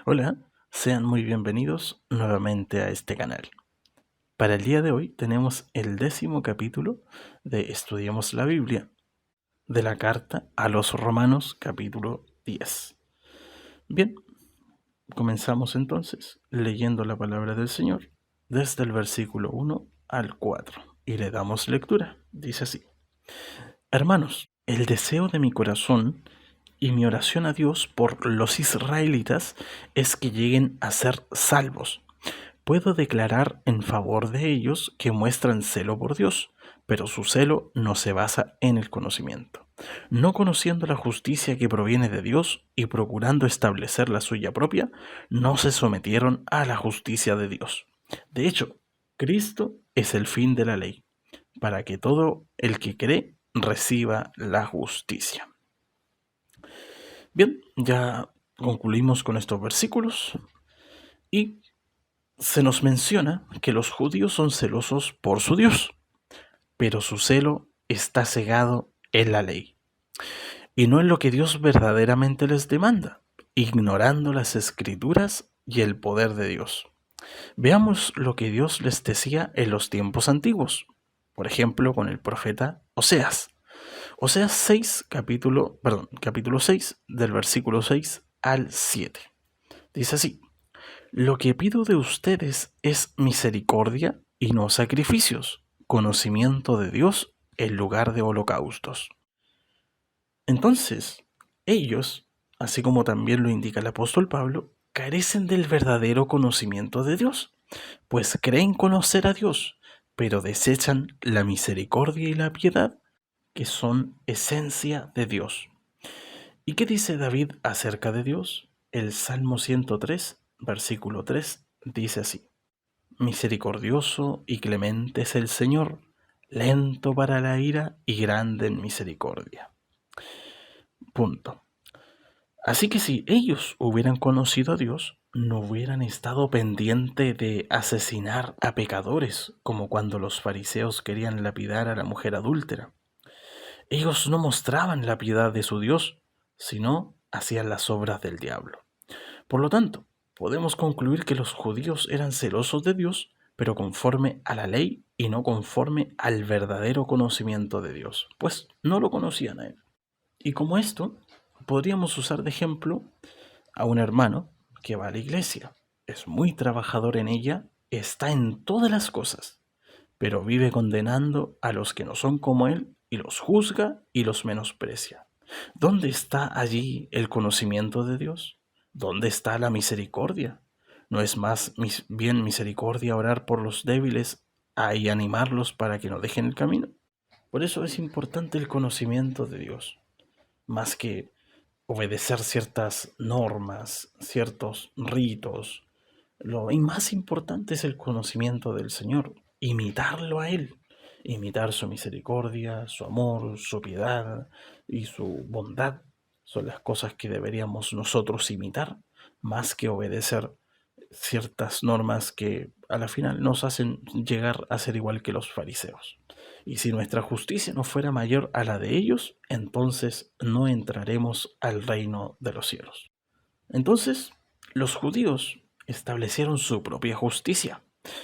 Hola, sean muy bienvenidos nuevamente a este canal. Para el día de hoy tenemos el 10º capítulo de Estudiemos la Biblia, de la carta a los Romanos capítulo 10. Bien, comenzamos entonces leyendo la palabra del Señor desde el versículo 1 al 4 y le damos lectura. Dice así: Hermanos, el deseo de mi corazón y mi oración a Dios por los israelitas es que lleguen a ser salvos. Puedo declarar en favor de ellos que muestran celo por Dios, pero su celo no se basa en el conocimiento. No conociendo la justicia que proviene de Dios y procurando establecer la suya propia, no se sometieron a la justicia de Dios. De hecho, Cristo es el fin de la ley, para que todo el que cree reciba la justicia. Bien, ya concluimos con estos versículos y se nos menciona que los judíos son celosos por su Dios, pero su celo está cegado en la ley y no en lo que Dios verdaderamente les demanda, ignorando las escrituras y el poder de Dios. Veamos lo que Dios les decía en los tiempos antiguos, por ejemplo con el profeta Oseas. Oseas 6, capítulo 6, del versículo 6 al 7. Dice así: Lo que pido de ustedes es misericordia y no sacrificios, conocimiento de Dios en lugar de holocaustos. Entonces, ellos, así como también lo indica el apóstol Pablo, carecen del verdadero conocimiento de Dios, pues creen conocer a Dios, pero desechan la misericordia y la piedad, que son esencia de Dios. ¿Y qué dice David acerca de Dios? El Salmo 103, versículo 3, dice así: Misericordioso y clemente es el Señor, lento para la ira y grande en misericordia. Punto. Así que si ellos hubieran conocido a Dios, no hubieran estado pendientes de asesinar a pecadores, como cuando los fariseos querían lapidar a la mujer adúltera. Ellos no mostraban la piedad de su Dios, sino hacían las obras del diablo. Por lo tanto, podemos concluir que los judíos eran celosos de Dios, pero conforme a la ley y no conforme al verdadero conocimiento de Dios, pues no lo conocían a Él. Y como esto, podríamos usar de ejemplo a un hermano que va a la iglesia, es muy trabajador en ella, está en todas las cosas, pero vive condenando a los que no son como él y los juzga y los menosprecia. ¿Dónde está allí el conocimiento de Dios? ¿Dónde está la misericordia? ¿No es más bien misericordia orar por los débiles y animarlos para que no dejen el camino? Por eso es importante el conocimiento de Dios, más que obedecer ciertas normas, ciertos ritos. Lo más importante es el conocimiento del Señor, imitarlo a Él, imitar su misericordia, su amor, su piedad y su bondad. Son las cosas que deberíamos nosotros imitar, más que obedecer ciertas normas que a la final nos hacen llegar a ser igual que los fariseos. Y si nuestra justicia no fuera mayor a la de ellos, entonces no entraremos al reino de los cielos. Entonces, los judíos establecieron su propia justicia.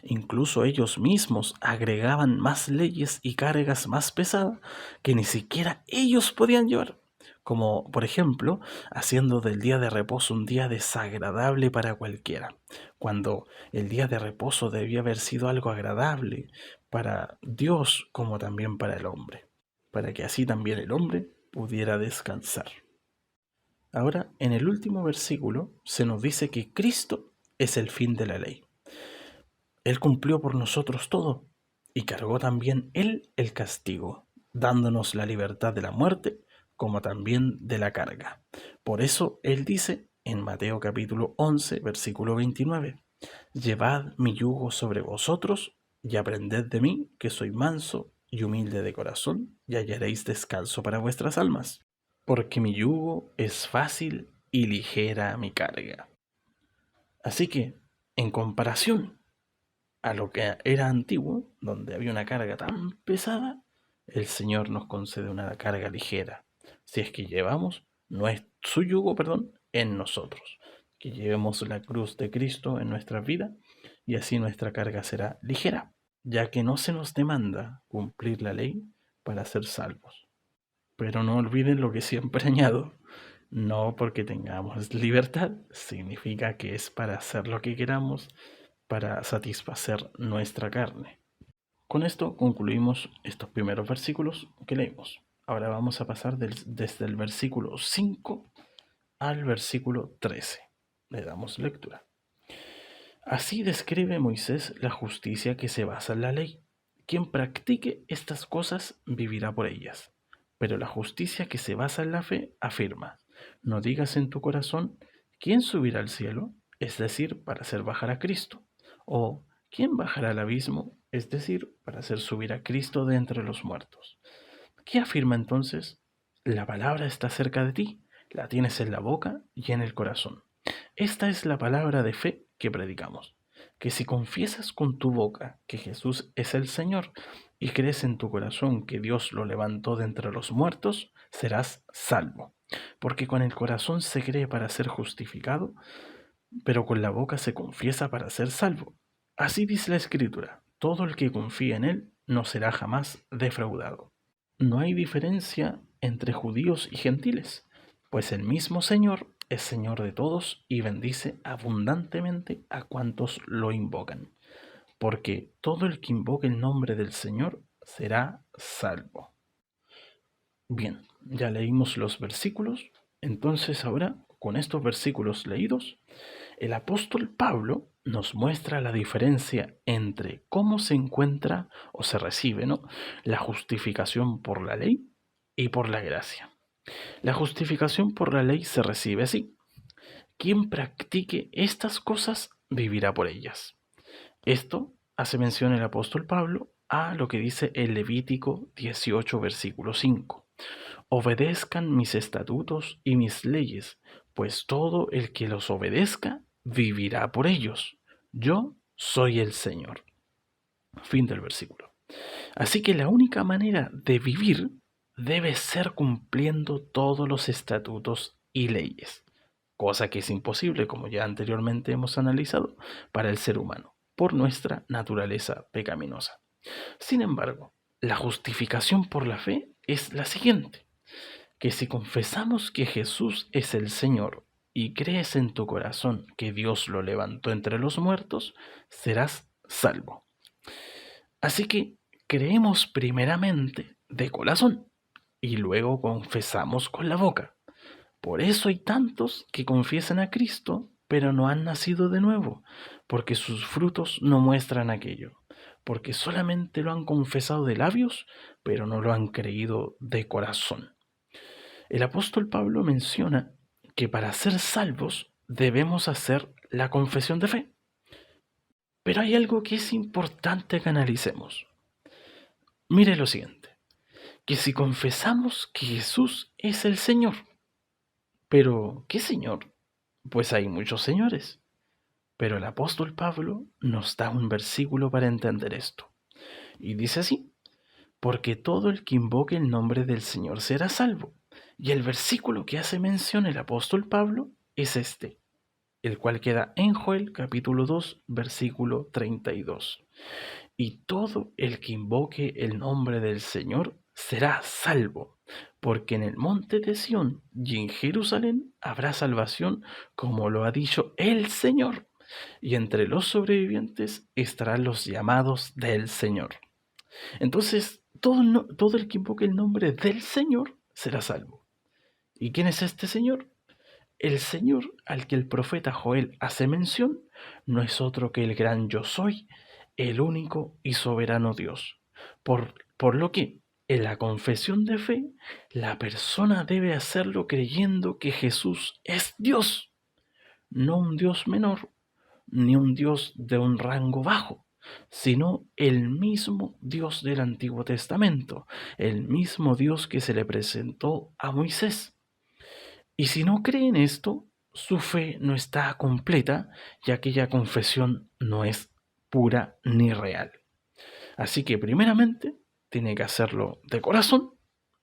Incluso ellos mismos agregaban más leyes y cargas más pesadas que ni siquiera ellos podían llevar. Como, por ejemplo, haciendo del día de reposo un día desagradable para cualquiera, cuando el día de reposo debía haber sido algo agradable para Dios como también para el hombre, para que así también el hombre pudiera descansar. Ahora, en el último versículo se nos dice que Cristo es el fin de la ley. Él cumplió por nosotros todo y cargó también Él el castigo, dándonos la libertad de la muerte como también de la carga. Por eso Él dice en Mateo capítulo 11, versículo 29, Llevad mi yugo sobre vosotros y aprended de mí, que soy manso y humilde de corazón, y hallaréis descanso para vuestras almas, porque mi yugo es fácil y ligera mi carga. Así que, en comparación a lo que era antiguo, donde había una carga tan pesada, el Señor nos concede una carga ligera, si es que llevamos su yugo, en nosotros. que llevemos la cruz de Cristo en nuestra vida y así nuestra carga será ligera, ya que no se nos demanda cumplir la ley para ser salvos. Pero no olviden lo que siempre añado, no porque tengamos libertad significa que es para hacer lo que queramos, para satisfacer nuestra carne. Con esto concluimos estos primeros versículos que leímos. Ahora vamos a pasar desde el versículo 5 al versículo 13. Le damos lectura. Así describe Moisés la justicia que se basa en la ley. Quien practique estas cosas vivirá por ellas. Pero la justicia que se basa en la fe afirma, no digas en tu corazón, ¿quién subirá al cielo? Es decir, para hacer bajar a Cristo. O, ¿quién bajará al abismo? Es decir, para hacer subir a Cristo de entre los muertos. ¿Qué afirma entonces? La palabra está cerca de ti, la tienes en la boca y en el corazón. Esta es la palabra de fe que predicamos, que si confiesas con tu boca que Jesús es el Señor y crees en tu corazón que Dios lo levantó de entre los muertos, serás salvo. Porque con el corazón se cree para ser justificado, pero con la boca se confiesa para ser salvo. Así dice la Escritura, todo el que confía en Él no será jamás defraudado. No hay diferencia entre judíos y gentiles, pues el mismo Señor es Señor de todos y bendice abundantemente a cuantos lo invocan, porque todo el que invoque el nombre del Señor será salvo. Bien, ya leímos los versículos, entonces ahora, con estos versículos leídos, el apóstol Pablo nos muestra la diferencia entre cómo se encuentra o se recibe, ¿no?, la justificación por la ley y por la gracia. La justificación por la ley se recibe así: quien practique estas cosas vivirá por ellas. Esto hace mención el apóstol Pablo a lo que dice el Levítico 18, versículo 5. Obedezcan mis estatutos y mis leyes, pues todo el que los obedezca vivirá por ellos. Yo soy el Señor. Fin del versículo. Así que la única manera de vivir debe ser cumpliendo todos los estatutos y leyes, cosa que es imposible, como ya anteriormente hemos analizado, para el ser humano, por nuestra naturaleza pecaminosa. Sin embargo, la justificación por la fe es la siguiente: que si confesamos que Jesús es el Señor y crees en tu corazón que Dios lo levantó entre los muertos, serás salvo. Así que creemos primeramente de corazón y luego confesamos con la boca. Por eso hay tantos que confiesan a Cristo, pero no han nacido de nuevo, porque sus frutos no muestran aquello, porque solamente lo han confesado de labios, pero no lo han creído de corazón. El apóstol Pablo menciona que para ser salvos debemos hacer la confesión de fe. Pero hay algo que es importante que analicemos. Mire lo siguiente, que si confesamos que Jesús es el Señor, pero ¿qué Señor? Pues hay muchos señores. Pero el apóstol Pablo nos da un versículo para entender esto. Y dice así: porque todo el que invoque el nombre del Señor será salvo. Y el versículo que hace mención el apóstol Pablo es este, el cual queda en Joel capítulo 2, versículo 32. Y todo el que invoque el nombre del Señor será salvo, porque en el monte de Sión y en Jerusalén habrá salvación, como lo ha dicho el Señor, y entre los sobrevivientes estarán los llamados del Señor. Entonces, todo el que invoque el nombre del Señor será salvo. ¿Y quién es este Señor? El Señor al que el profeta Joel hace mención no es otro que el gran Yo Soy, el único y soberano Dios. Por lo que, en la confesión de fe, la persona debe hacerlo creyendo que Jesús es Dios, no un Dios menor, ni un Dios de un rango bajo, sino el mismo Dios del Antiguo Testamento, el mismo Dios que se le presentó a Moisés. Y si no cree en esto, su fe no está completa, ya que aquella confesión no es pura ni real. Así que primeramente tiene que hacerlo de corazón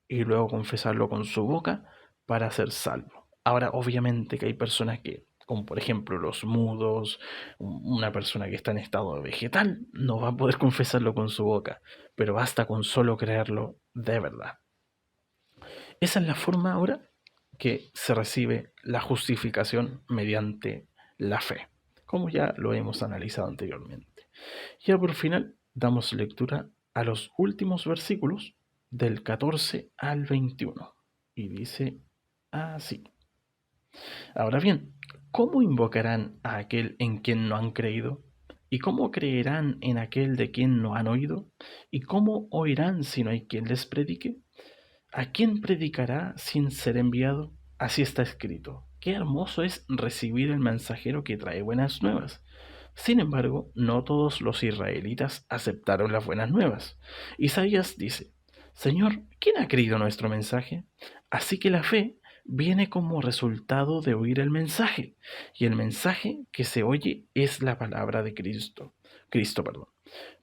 y luego confesarlo con su boca para ser salvo. Ahora, obviamente que hay personas que como por ejemplo los mudos, una persona que está en estado vegetal, no va a poder confesarlo con su boca, pero basta con solo creerlo de verdad. Esa es la forma ahora que se recibe la justificación mediante la fe, como ya lo hemos analizado anteriormente. Ya por final damos lectura a los últimos versículos del 14 al 21 y dice así. Ahora bien, ¿cómo invocarán a aquel en quien no han creído? ¿Y cómo creerán en aquel de quien no han oído? ¿Y cómo oirán si no hay quien les predique? ¿A quién predicará sin ser enviado? Así está escrito. Qué hermoso es recibir el mensajero que trae buenas nuevas. Sin embargo, no todos los israelitas aceptaron las buenas nuevas. Isaías dice, Señor, ¿quién ha creído nuestro mensaje? Así que la fe viene como resultado de oír el mensaje, y el mensaje que se oye es la palabra de Cristo. Cristo, perdón.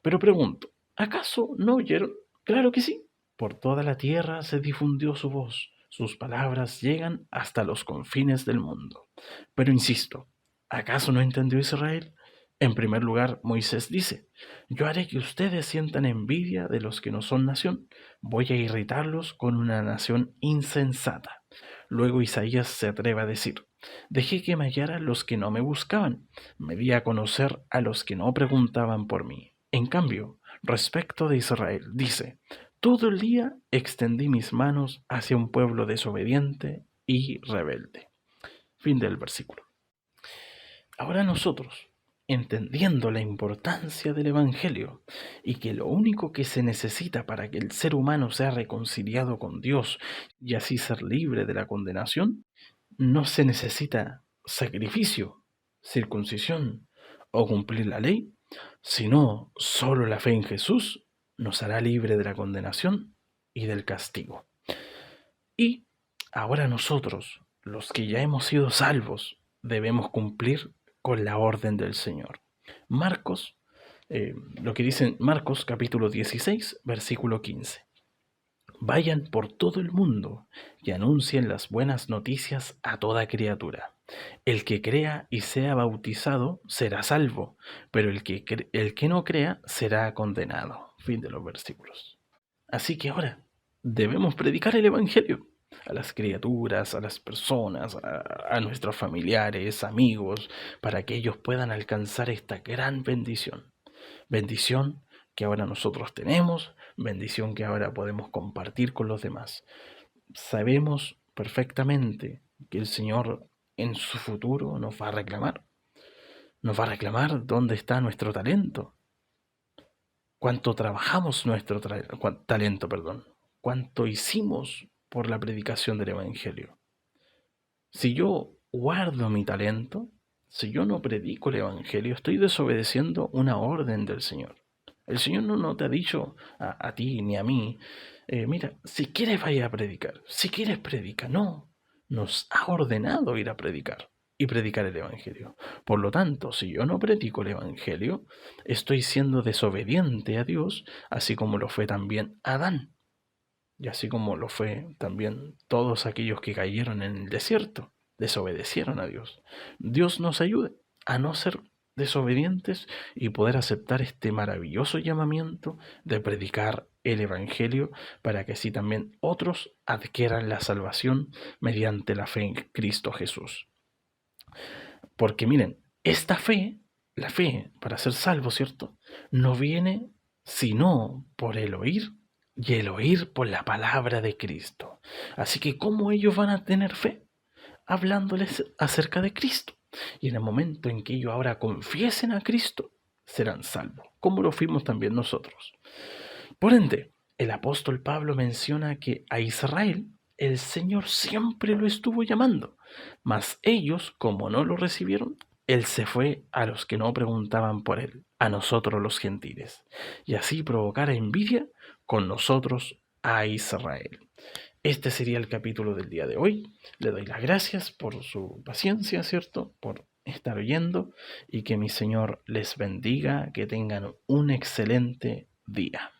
Pero pregunto, ¿acaso no oyeron? Claro que sí. Por toda la tierra se difundió su voz, sus palabras llegan hasta los confines del mundo. Pero insisto, ¿acaso no entendió Israel? En primer lugar, Moisés dice, yo haré que ustedes sientan envidia de los que no son nación, voy a irritarlos con una nación insensata. Luego Isaías se atreve a decir, dejé que me hallaran los que no me buscaban, me di a conocer a los que no preguntaban por mí. En cambio, respecto de Israel, dice, todo el día extendí mis manos hacia un pueblo desobediente y rebelde. Fin del versículo. Ahora nosotros, entendiendo la importancia del Evangelio y que lo único que se necesita para que el ser humano sea reconciliado con Dios y así ser libre de la condenación, no se necesita sacrificio, circuncisión o cumplir la ley, sino solo la fe en Jesús nos hará libre de la condenación y del castigo. Y ahora nosotros, los que ya hemos sido salvos, debemos cumplir con la orden del Señor. Marcos, lo que dice Marcos capítulo 16, versículo 15. Vayan por todo el mundo y anuncien las buenas noticias a toda criatura. El que crea y sea bautizado será salvo, pero el que no crea será condenado. Fin de los versículos. Así que ahora debemos predicar el Evangelio a las criaturas, a las personas, a nuestros familiares, amigos, para que ellos puedan alcanzar esta gran bendición. Bendición que ahora nosotros tenemos, bendición que ahora podemos compartir con los demás. Sabemos perfectamente que el Señor en su futuro nos va a reclamar. Nos va a reclamar dónde está nuestro talento, cuánto trabajamos nuestro talento, perdón, cuánto hicimos por la predicación del Evangelio. Si yo guardo mi talento, si yo no predico el Evangelio, estoy desobedeciendo una orden del Señor. El Señor no te ha dicho a ti ni a mí, mira, si quieres vaya a predicar, si quieres predica, no, nos ha ordenado ir a predicar y predicar el Evangelio. Por lo tanto, si yo no predico el Evangelio, estoy siendo desobediente a Dios, así como lo fue también Adán, y así como lo fue también todos aquellos que cayeron en el desierto, desobedecieron a Dios. Dios nos ayude a no ser desobedientes y poder aceptar este maravilloso llamamiento de predicar el Evangelio para que así también otros adquieran la salvación mediante la fe en Cristo Jesús. Porque miren, esta fe, la fe para ser salvo, ¿cierto? No viene sino por el oír y el oír por la palabra de Cristo. Así que ¿cómo ellos van a tener fe? Hablándoles acerca de Cristo. Y en el momento en que ellos ahora confiesen a Cristo, serán salvos, como lo fuimos también nosotros. Por ende, el apóstol Pablo menciona que a Israel el Señor siempre lo estuvo llamando, mas ellos, como no lo recibieron, él se fue a los que no preguntaban por él, a nosotros los gentiles, y así provocar envidia con nosotros a Israel. Este sería el capítulo del día de hoy. Le doy las gracias por su paciencia, ¿cierto? Por estar oyendo y que mi Señor les bendiga, que tengan un excelente día.